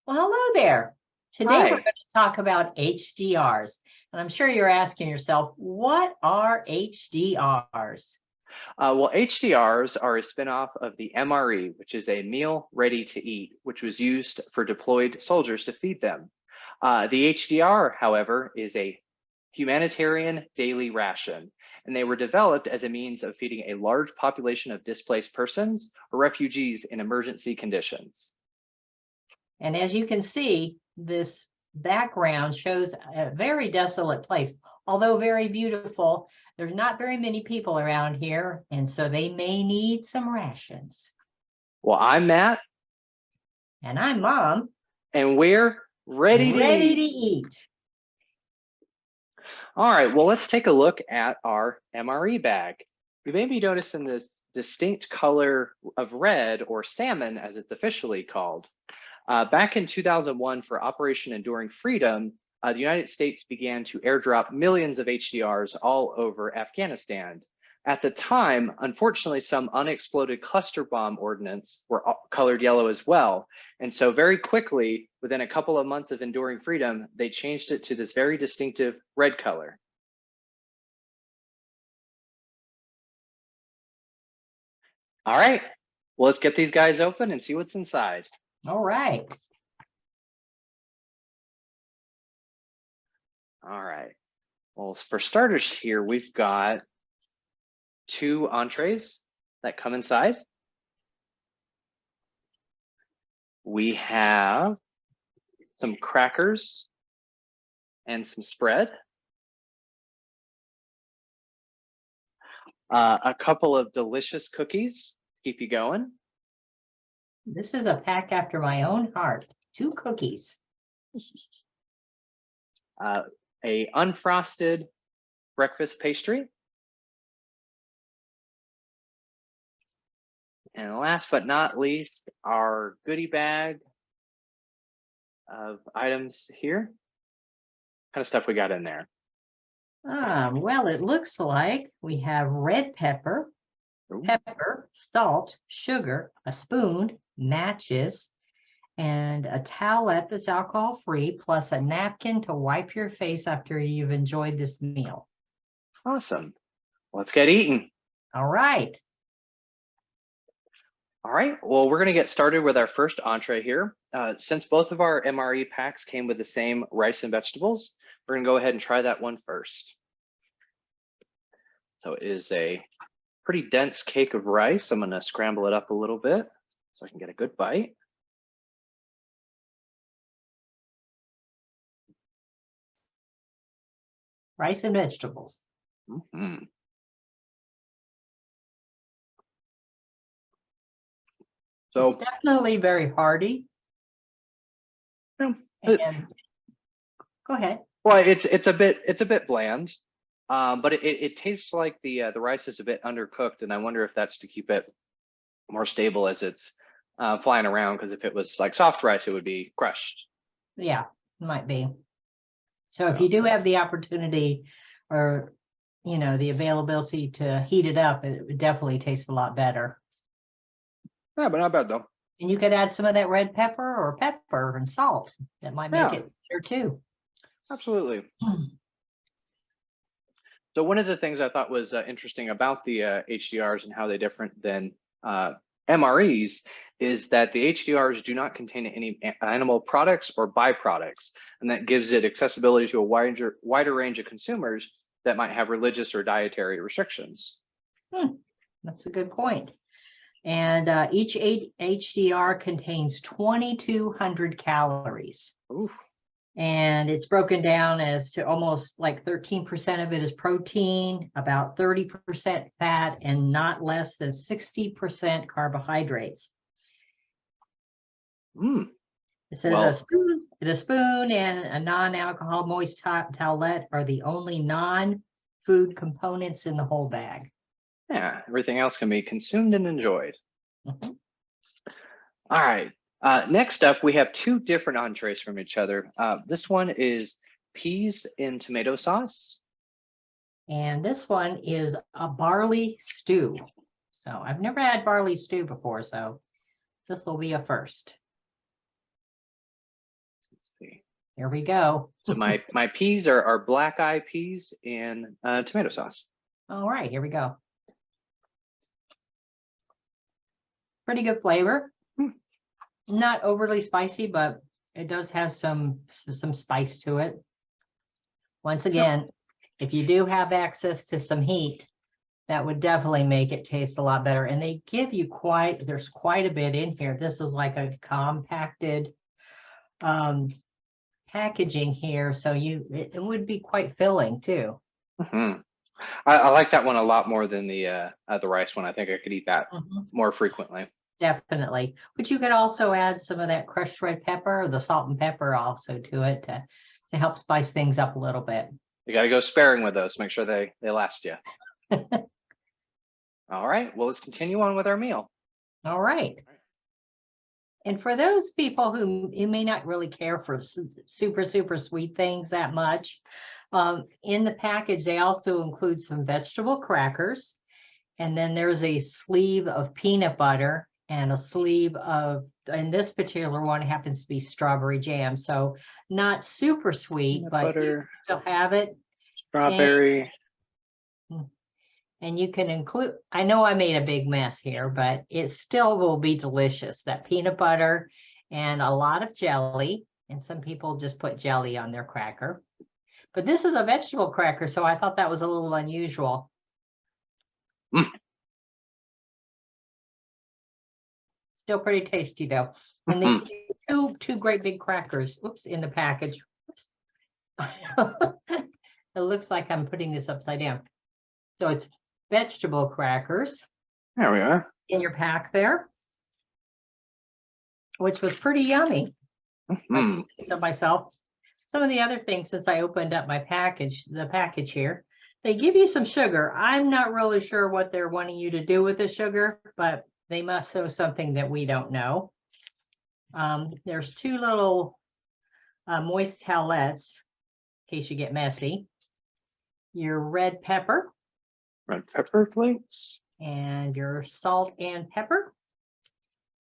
Well, hello there. Today we're Hi. going to talk about HDRs. And I'm sure you're asking yourself, what are HDRs? Well, HDRs are a spinoff of the MRE, which is a meal ready to eat, which was used for deployed soldiers to feed them. The HDR, however, is a humanitarian daily ration, and they were developed as a means of feeding a large population of displaced persons or refugees in emergency conditions. And as you can see, this background shows a very desolate place. Although very beautiful, there's not very many people around here, and so they may need some rations. Well, I'm Matt, And I'm Mom, and we're ready to ready to eat. eat. All right, well, let's take a look at our MRE bag. You may be noticing this distinct color of red, or salmon as it's officially called. Back in 2001 for Operation Enduring Freedom, the United States began to airdrop millions of HDRs all over Afghanistan. At the time, unfortunately, some unexploded cluster bomb ordnance were colored yellow as well. And so very quickly, within a couple of months of Enduring Freedom, they changed it to this very distinctive red color. All right, well, let's get these guys open and see what's inside. All right. All right, well, for starters here, we've got 2 entrees that come inside. We have some crackers and some spread. A couple of delicious cookies to keep you going. This is a pack after my own heart. 2 cookies. A unfrosted breakfast pastry. And last but not least, our goodie bag of items here. What kind of stuff we got in there? Well, it looks like we have red pepper, Ooh. salt, sugar, a spoon, matches, and a towelette that's alcohol-free, plus a napkin to wipe your face after you've enjoyed this meal. Awesome. Let's get eating. All right. All right, well, we're going to get started with our first entree here. Since both of our MRE packs came with the same rice and vegetables, we're going to go ahead and try that one first. So it is a pretty dense cake of rice. I'm going to scramble it up a little bit so I can get a good bite. Rice and vegetables. Mm-hmm. So it's definitely very hearty. Yeah, and go ahead. Well, it's a bit bland, but it tastes like the rice is a bit undercooked, and I wonder if that's to keep it more stable as it's flying around. Because if it was like soft rice, it would be crushed. Yeah, might be. So if you do have the opportunity, or the availability to heat it up, it would definitely taste a lot better. Yeah, but not bad though. And you could add some of that red pepper and salt. That might make it better too. Absolutely. So one of the things I thought was interesting about the HDRs and how they're different than MREs is that the HDRs do not contain any animal products or byproducts, and that gives it accessibility to a wider range of consumers that might have religious or dietary restrictions. That's a good point. And each HDR contains 2,200 calories. Ooh. And it's broken down as to almost like 13% of it is protein, about 30% fat, and not less than 60% carbohydrates. It says a spoon and a non-alcohol moist towelette are the only non-food components in the whole bag. Yeah, everything else can be consumed and enjoyed. Mm-hmm. All right. Next up, we have 2 different entrees from each other. This one is peas in tomato sauce. And this one is a barley stew. So I've never had barley stew before, so this will be a first. Here we go. So my peas are black eye peas and tomato sauce. All right, here we go. Pretty good flavor. Not overly spicy, but it does have some spice to it. Once again, if you do have access to some heat, that would definitely make it taste a lot better. And they give you there's quite a bit in here. This is like a compacted packaging here. So it would be quite filling too. Mm-hmm. I like that one a lot more than the rice one. I think I could eat that more frequently. Definitely. But you could also add some of that crushed red pepper or the salt and pepper also to it to help spice things up a little bit. You got to go sparing with those. Make sure they last you. All right. Well, let's continue on with our meal. All right. And for those people who may not really care for super sweet things that much, in the package, they also include some vegetable crackers. And then there's a sleeve of peanut butter and a sleeve of, and this particular one happens to be strawberry jam. So not super sweet, Peanut but butter, you still have it. Strawberry. And you can include, I know I made a big mess here, but it still will be delicious. That peanut butter and a lot of jelly. And some people just put jelly on their cracker. But this is a vegetable cracker, so I thought that was a little unusual. Still pretty tasty though. And they two great big crackers, in the package. It looks like I'm putting this upside down. So it's vegetable crackers. There we are. In your pack there, which was pretty yummy. So myself, some of the other things, since I opened up the package here, they give you some sugar. I'm not really sure what they're wanting you to do with the sugar, but they must know something that we don't know. There's two little moist towelettes in case you get messy. Your red pepper flakes. And your salt and pepper.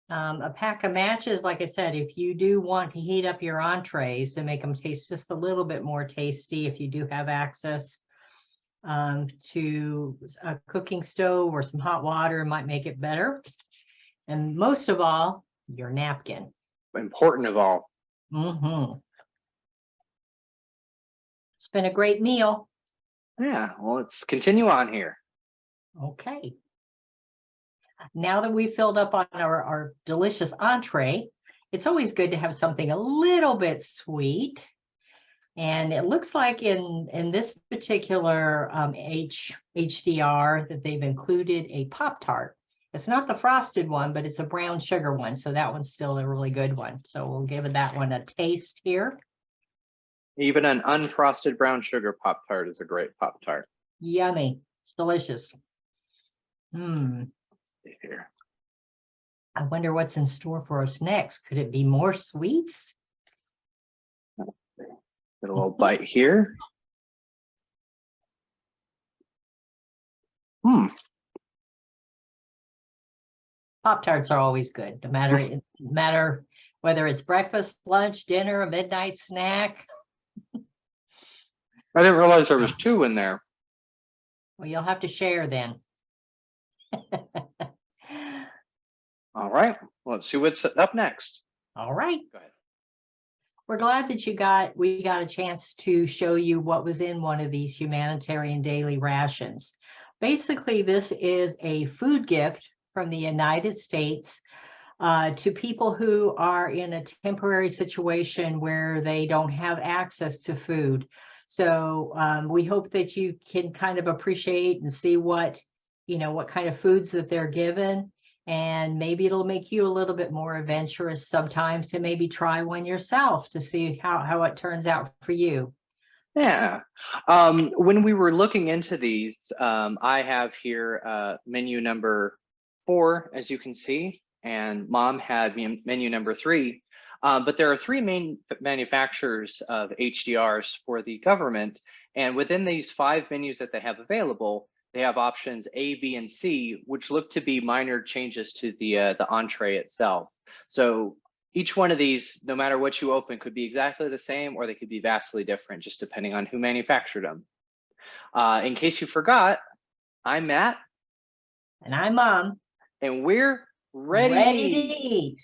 A pack of matches, like I said, if you do want to heat up your entrees to make them taste just a little bit more tasty, if you do have access to a cooking stove or some hot water, might make it better. And most of all, your napkin. Important of all. It's been a great meal. Yeah, well, let's continue on here. Okay. Now that we've filled up on our delicious entree, it's always good to have something a little bit sweet. And it looks like in this particular HDR that they've included a Pop-Tart. It's not the frosted one, but it's a brown sugar one. So that one's still a really good one. So we'll give that one a taste here. Even an unfrosted brown sugar Pop-Tart is a great Pop-Tart. Yummy. It's delicious. Here. I wonder what's in store for us next. Could it be more sweets? Get a little bite here. Pop-Tarts are always good, no matter whether it's breakfast, lunch, dinner, a midnight snack. I didn't realize there was two in there. Well, you'll have to share then. All right, let's see what's up next. All right. Go ahead. We're glad that we got a chance to show you what was in one of these humanitarian daily rations. Basically, this is a food gift from the United States to people who are in a temporary situation where they don't have access to food. So we hope that you can kind of appreciate and see what kind of foods that they're given. And maybe it'll make you a little bit more adventurous sometimes to maybe try one yourself to see how it turns out for you. Yeah. When we were looking into these, I have here menu number 4, as you can see, and Mom had menu number 3. But there are 3 main manufacturers of HDRs for the government. And within these 5 menus that they have available, they have options A, B, and C, which look to be minor changes to the entree itself. So Each one of these, no matter what you open, could be exactly the same, or they could be vastly different, just depending on who manufactured them. In case you forgot, I'm Matt. And I'm Mom. And we're ready. Ready to eat.